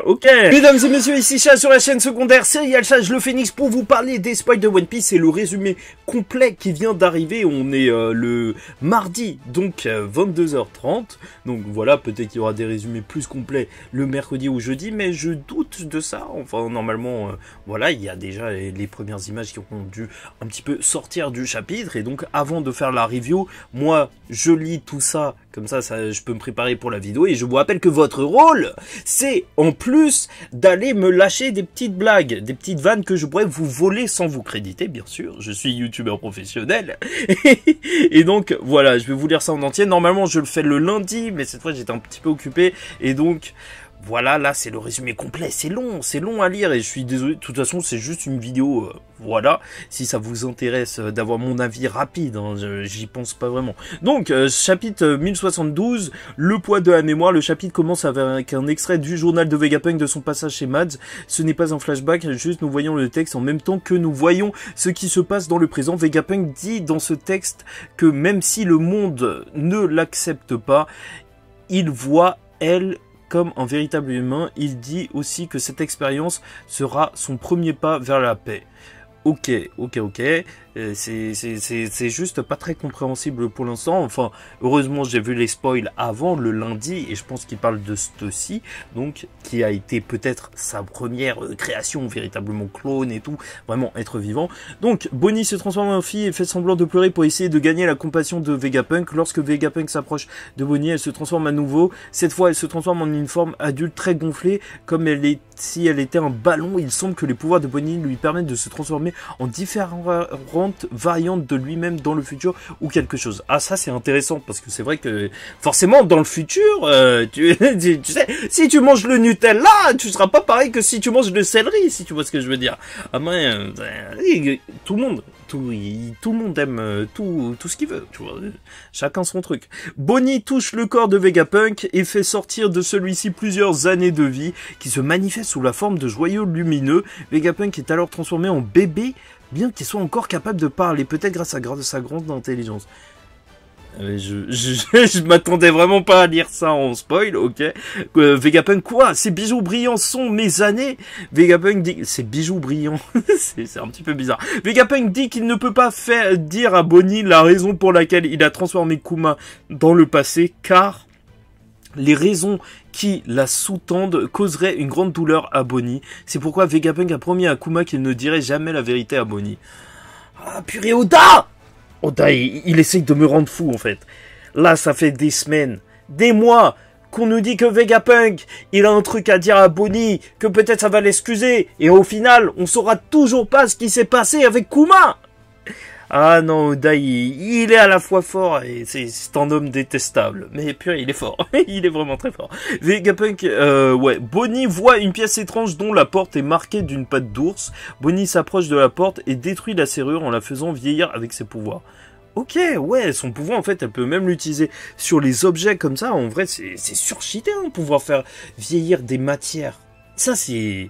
Ok. Mesdames et messieurs, ici Chaz sur la chaîne secondaire Serial Chaz le Phoenix pour vous parler des spoils de One Piece. C'est le résumé complet qui vient d'arriver. On est le mardi, donc 22h30. Donc voilà, peut-être qu'il y aura des résumés plus complets le mercredi ou jeudi, mais je doute de ça. Enfin, normalement, voilà, il y a déjà les premières images qui ont dû un petit peu sortir du chapitre. Et donc, avant de faire la review, moi, je lis tout ça. Comme ça, je peux me préparer pour la vidéo. Et je vous rappelle que votre rôle, c'est en plus d'aller me lâcher des petites blagues, des petites vannes que je pourrais vous voler sans vous créditer, bien sûr. Je suis youtubeur professionnel. Et donc, voilà, je vais vous lire ça en entier. Normalement, je le fais le lundi, mais cette fois, j'étais un petit peu occupé. Et donc... voilà, là, c'est le résumé complet. C'est long à lire et je suis désolé. De toute façon, c'est juste une vidéo. Voilà, si ça vous intéresse d'avoir mon avis rapide, hein, j'y pense pas vraiment. Donc, chapitre 1072, le poids de la mémoire. Le chapitre commence avec un extrait du journal de Vegapunk de son passage chez Mads. Ce n'est pas un flashback, juste nous voyons le texte en même temps que nous voyons ce qui se passe dans le présent. Vegapunk dit dans ce texte que même si le monde ne l'accepte pas, il voit elle comme un véritable humain. Il dit aussi que cette expérience sera son premier pas vers la paix. Ok. C'est juste pas très compréhensible pour l'instant. Enfin, heureusement, j'ai vu les spoils avant le lundi et je pense qu'il parle de ceci, donc qui a été peut-être sa première création, véritablement clone et tout, vraiment être vivant. Donc, Bonnie se transforme en fille et fait semblant de pleurer pour essayer de gagner la compassion de Vegapunk. Lorsque Vegapunk s'approche de Bonnie, elle se transforme à nouveau. Cette fois, elle se transforme en une forme adulte très gonflée, comme si elle était un ballon. Il semble que les pouvoirs de Bonnie lui permettent de se transformer en différentes variante de lui-même dans le futur ou quelque chose. Ah, ça c'est intéressant parce que c'est vrai que forcément dans le futur, tu sais, si tu manges le Nutella, tu seras pas pareil que si tu manges le céleri, si tu vois ce que je veux dire. Ah ben, tout le monde aime tout ce qu'il veut, tu vois. Chacun son truc. Bonnie touche le corps de Vegapunk et fait sortir de celui-ci plusieurs années de vie qui se manifestent sous la forme de joyaux lumineux. Vegapunk est alors transformé en bébé, bien qu'il soit encore capable de parler, peut-être grâce à sa grande intelligence. Je m'attendais vraiment pas à lire ça en spoil, ok. Vegapunk, quoi? Ces bijoux brillants sont mes années? Vegapunk dit... ces bijoux brillants, c'est un petit peu bizarre. Vegapunk dit qu'il ne peut pas faire dire à Bonnie la raison pour laquelle il a transformé Kuma dans le passé, car... les raisons qui la sous-tendent causeraient une grande douleur à Bonnie. C'est pourquoi Vegapunk a promis à Kuma qu'il ne dirait jamais la vérité à Bonnie. Ah purée, Oda! Oda, il essaye de me rendre fou en fait. Là, ça fait des semaines, des mois, qu'on nous dit que Vegapunk, il a un truc à dire à Bonnie, que peut-être ça va l'excuser. Et au final, on saura toujours pas ce qui s'est passé avec Kuma. Ah non, Oda, il est à la fois fort et c'est un homme détestable. Mais purée, il est fort. Il est vraiment très fort. Vegapunk, ouais. Bonnie voit une pièce étrange dont la porte est marquée d'une patte d'ours. Bonnie s'approche de la porte et détruit la serrure en la faisant vieillir avec ses pouvoirs. Ok, ouais, son pouvoir, en fait, elle peut même l'utiliser sur les objets comme ça. En vrai, c'est surcheaté, hein, pouvoir faire vieillir des matières. Ça, c'est...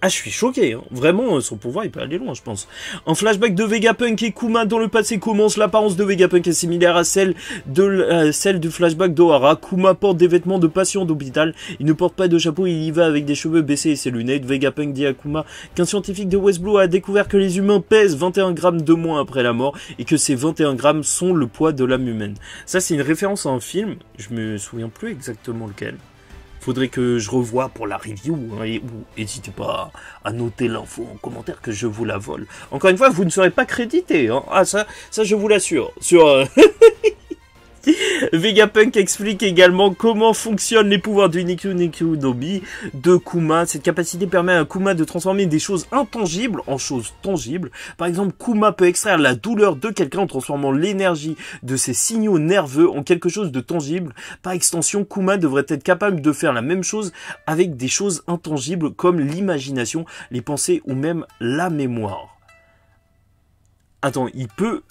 ah, je suis choqué, hein. Vraiment, son pouvoir, il peut aller loin, je pense. Un flashback de Vegapunk et Kuma dans le passé commence. L'apparence de Vegapunk est similaire à celle du flashback d'Ohara. Kuma porte des vêtements de patient d'hôpital. Il ne porte pas de chapeau, il y va avec des cheveux baissés et ses lunettes. Vegapunk dit à Kuma qu'un scientifique de West Blue a découvert que les humains pèsent 21 grammes de moins après la mort et que ces 21 grammes sont le poids de l'âme humaine. Ça, c'est une référence à un film. Je me souviens plus exactement lequel. Faudrait que je revoie pour la review, hein, et n'hésitez pas à noter l'info en commentaire que je vous la vole. Encore une fois, vous ne serez pas crédité, hein. Ah, ça je vous l'assure. Sur... Vegapunk explique également comment fonctionnent les pouvoirs du Niku Nobi de Kuma. Cette capacité permet à Kuma de transformer des choses intangibles en choses tangibles. Par exemple, Kuma peut extraire la douleur de quelqu'un en transformant l'énergie de ses signaux nerveux en quelque chose de tangible. Par extension, Kuma devrait être capable de faire la même chose avec des choses intangibles comme l'imagination, les pensées ou même la mémoire. Attends, il peut...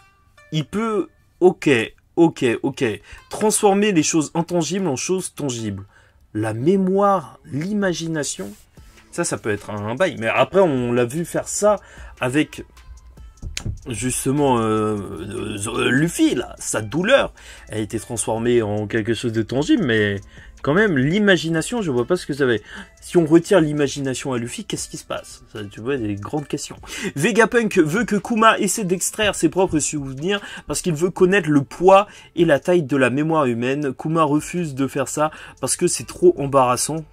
Ok. Transformer les choses intangibles en choses tangibles. La mémoire, l'imagination, ça peut être un bail. Mais après, on l'a vu faire ça avec, justement, Luffy, là. Sa douleur a été transformée en quelque chose de tangible, mais Quand même, l'imagination, je vois pas ce que ça veut. Si on retire l'imagination à Luffy, qu'est-ce qui se passe? Ça, tu vois, des grandes questions. Vegapunk veut que Kuma essaie d'extraire ses propres souvenirs parce qu'il veut connaître le poids et la taille de la mémoire humaine. Kuma refuse de faire ça parce que c'est trop embarrassant.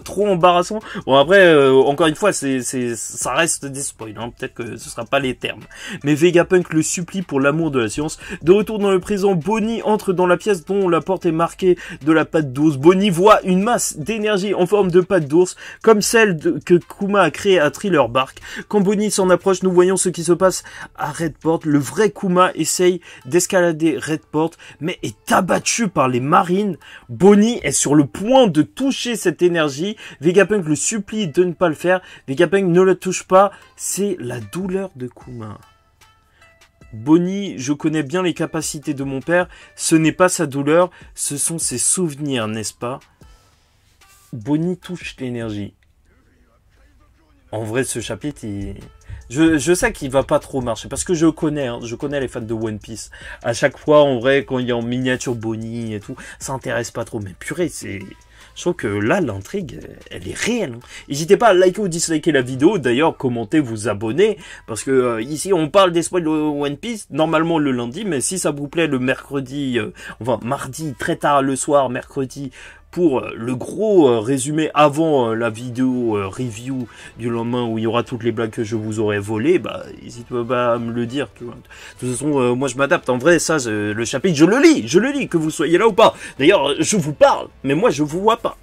Trop embarrassant. Bon, après, encore une fois, ça reste des spoils, hein. Peut-être que ce sera pas les termes. Mais Vegapunk le supplie pour l'amour de la science. De retour dans le présent, Bonnie entre dans la pièce dont la porte est marquée de la patte d'ours. Bonnie voit une masse d'énergie en forme de patte d'ours, comme celle que Kuma a créée à Thriller Bark. Quand Bonnie s'en approche, nous voyons ce qui se passe à Redport. Le vrai Kuma essaye d'escalader Redport, mais est abattu par les marines. Bonnie est sur le point de toucher cette énergie. Vegapunk le supplie de ne pas le faire. Vegapunk ne le touche pas. C'est la douleur de Kuma. Bonnie, je connais bien les capacités de mon père. Ce n'est pas sa douleur, ce sont ses souvenirs, n'est-ce pas? Bonnie touche l'énergie. En vrai, ce chapitre, je sais qu'il va pas trop marcher, parce que je connais les fans de One Piece. À chaque fois, en vrai, quand il y a en miniature Bonnie et tout, ça intéresse pas trop. Mais purée, je trouve que là, l'intrigue, elle est réelle. N'hésitez pas à liker ou disliker la vidéo. D'ailleurs, commentez, vous abonner. Parce que ici, on parle des spoils de One Piece, normalement le lundi. Mais si ça vous plaît, le mercredi, enfin mardi, très tard le soir, mercredi, pour le gros résumé avant la vidéo review du lendemain où il y aura toutes les blagues que je vous aurais volées, bah n'hésitez pas à me le dire. De toute façon, moi je m'adapte. En vrai, ça, le chapitre, je le lis, que vous soyez là ou pas. D'ailleurs, je vous parle, mais moi je vous vois pas.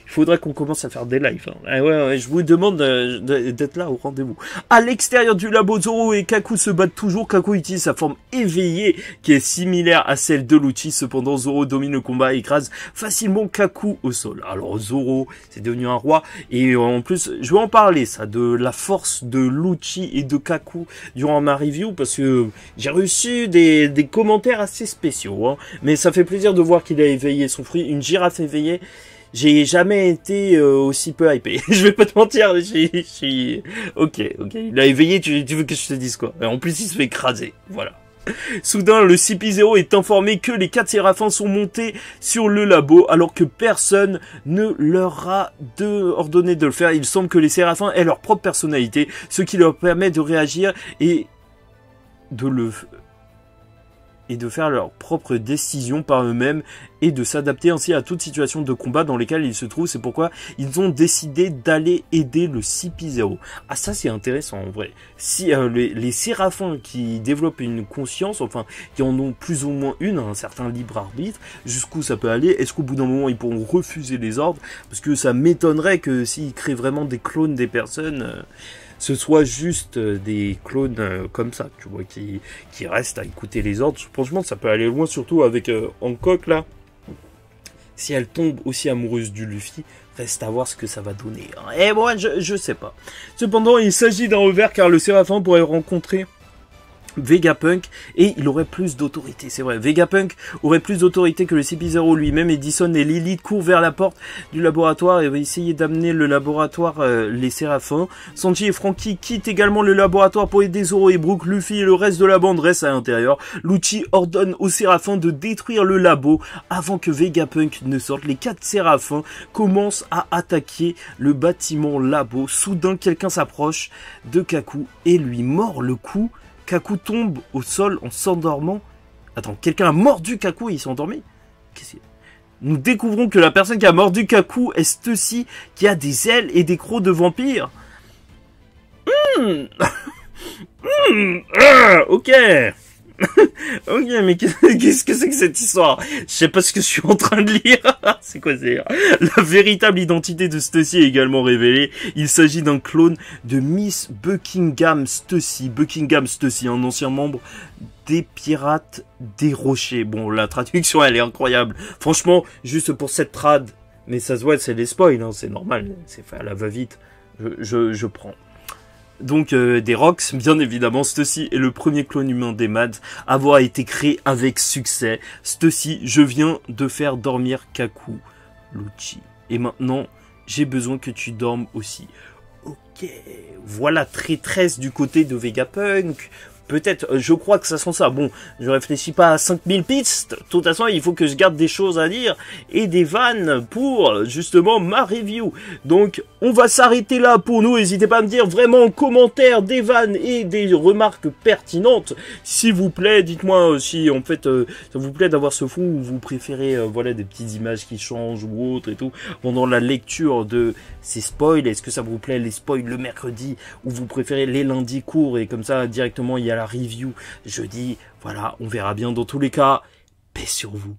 Il faudrait qu'on commence à faire des lives. Hein. Ah ouais, je vous demande d'être là au rendez-vous. À l'extérieur du labo, Zoro et Kaku se battent toujours. Kaku utilise sa forme éveillée qui est similaire à celle de Lucci. Cependant, Zoro domine le combat et écrase facilement Kaku au sol. Alors Zoro, c'est devenu un roi. Et en plus, je vais en parler, ça, de la force de Lucci et de Kaku durant ma review. Parce que j'ai reçu des commentaires assez spéciaux. Hein. Mais ça fait plaisir de voir qu'il a éveillé son fruit. Une girafe éveillée. J'ai jamais été aussi peu hypé. Je vais pas te mentir, Ok, il a éveillé, tu veux que je te dise quoi? En plus, il se fait écraser, voilà. Soudain, le CP0 est informé que les 4 séraphins sont montés sur le labo alors que personne ne leur a ordonné de le faire. Il semble que les séraphins aient leur propre personnalité, ce qui leur permet de réagir et de faire leurs propres décisions par eux-mêmes et de s'adapter ainsi à toute situation de combat dans lesquelles ils se trouvent. C'est pourquoi ils ont décidé d'aller aider le CP0. Ah, ça c'est intéressant en vrai. Si les séraphins qui développent une conscience, enfin qui en ont plus ou moins une, un certain libre arbitre, jusqu'où ça peut aller? Est-ce qu'au bout d'un moment ils pourront refuser les ordres? Parce que ça m'étonnerait que s'ils créent vraiment des clones des personnes... ce soit juste des clones comme ça, tu vois, qui restent à écouter les ordres. Franchement, ça peut aller loin, surtout avec Hancock, là. Si elle tombe aussi amoureuse du Luffy, reste à voir ce que ça va donner. Hein. Et moi, je sais pas. Cependant, il s'agit d'un revers, car le Séraphin pourrait rencontrer Vegapunk et il aurait plus d'autorité, c'est vrai. Vegapunk aurait plus d'autorité que le CP0 lui-même. Edison et Lily courent vers la porte du laboratoire et vont essayer d'amener le laboratoire les séraphins. Sanji et Franky quittent également le laboratoire pour aider Zoro et Brook. Luffy et le reste de la bande restent à l'intérieur. Lucci ordonne aux séraphins de détruire le labo avant que Vegapunk ne sorte. Les 4 séraphins commencent à attaquer le bâtiment labo. Soudain, quelqu'un s'approche de Kaku et lui mord le cou. Kaku tombe au sol en s'endormant. Attends, quelqu'un a mordu Kaku et il s'est endormi? Nous découvrons que la personne qui a mordu Kaku est Stussy, qui a des ailes et des crocs de vampire. Ok. Ok, mais qu'est-ce que c'est que cette histoire? Je sais pas ce que je suis en train de lire. C'est quoi c'est? La véritable identité de Stussy est également révélée. Il s'agit d'un clone de Miss Buckingham Stussy. Buckingham Stussy, un ancien membre des Pirates des Rochers. Bon, la traduction, elle est incroyable. Franchement, juste pour cette trad. Mais ça se voit, c'est des spoils, hein, c'est normal. C'est fait à la va-vite. Je prends. Donc des Rocks, bien évidemment. Stussy est le premier clone humain des Mads à avoir été créé avec succès. Stussy, je viens de faire dormir Kaku, Lucci. Et maintenant, j'ai besoin que tu dormes aussi. Ok, voilà traîtresse du côté de Vegapunk. peut-être, je crois que ça sent ça. Bon, je réfléchis pas à 5000 pistes. De toute façon, il faut que je garde des choses à dire et des vannes pour, justement, ma review. Donc, on va s'arrêter là pour nous. N'hésitez pas à me dire vraiment en commentaire des vannes et des remarques pertinentes. S'il vous plaît, dites-moi si, en fait, ça vous plaît d'avoir ce fond ou vous préférez, voilà, des petites images qui changent ou autre et tout pendant la lecture de ces spoils. Est-ce que ça vous plaît les spoils le mercredi ou vous préférez les lundis courts et comme ça directement il y a la review jeudi? Voilà, on verra bien dans tous les cas. Paix sur vous.